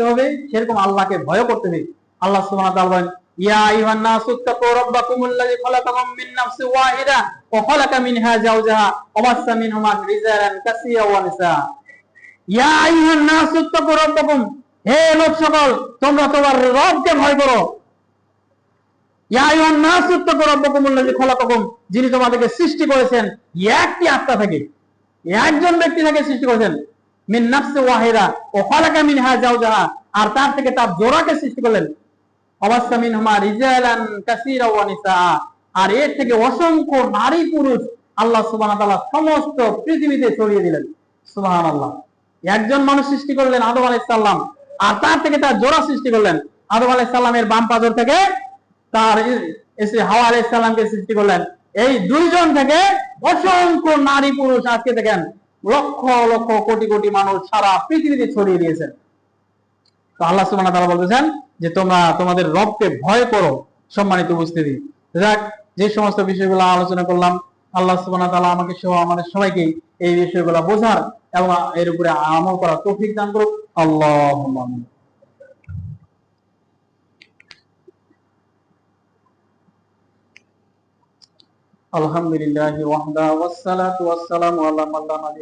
করতে হবে, সেরকম আল্লাহকে ভয় করতে হবে। আল্লাহ সুবহানাহু ওয়া তাআলা বলেন, ইয়া আইয়ুহান নাসু তাকু রাব্বাকুমুল্লাযী খালাকাকুম মিন নাফসিন ওয়াহিদা ওয়া খালাকা মিনহা যাওজাহা ওয়া বাসসা মিনহুমা রিজালান কাসীরান ওয়া নিসা। ইয়া আইয়ুহান নাসু তাকু রাব্বাকুম, হে লোক সকল, তোমরা তোমার রবকে ভয় করো। ইয়া আইয়ুহান নাসু তাকু রাব্বাকুমুল্লাযী খালাকাকুম, যিনি তোমাদেরকে সৃষ্টি করেছেন একটি আত্মা থেকে, একজন ব্যক্তি থেকে সৃষ্টি করেছেন। মিন নাফসিন ওয়াহিদা ওয়া খালাকা মিনহা যাওজাহা, আর তার থেকে তার জোড়াকে সৃষ্টি করলেন। ওয়াবাসসা মিনহুমা রিজালান কাসীরান ওয়া নিসা, আর এর থেকে অসংখ্য নারী পুরুষ আল্লাহ সুবহানাহু ওয়া তাআলা সমস্ত পৃথিবীতে ছড়িয়ে দিলেন। সুবহানাল্লাহ। একজন মানুষ সৃষ্টি করলেন আদম আলাইহিস সালাম, আর তার থেকে তার জোড়া সৃষ্টি করলেন। আদম আলাইহিস সালামের বাম পাজর থেকে তার এসে হাওয়া আলাইহিস সালামকে সৃষ্টি করলেন। এই দুইজন থেকে অসংখ্য নারী পুরুষ আজকে দেখেন লক্ষ লক্ষ কোটি কোটি মানুষ সারা পৃথিবীতে ছড়িয়ে দিয়েছেন। তো আল্লাহ সুবহানাহু ওয়া তাআলা বলতেছেন যে তোমরা তোমাদের রবকে ভয় করো। সম্মানিত উপস্থিতি, যাক, যে সমস্ত বিষয়গুলো আলোচনা করলাম, আল্লাহ সুবহানাহু ওয়া তাআলা আমাকে সহ আমাদের সবাইকে এই বিষয়গুলো বোঝার এবং এর উপরে আমল করার তৌফিক দান করুক। আল্লাহুম্মা আমিন। আলহামদুলিল্লাহি ওয়াহদা ওয়াসসালাতু ওয়াসসালামু আলা মান লা নাবিয়্যা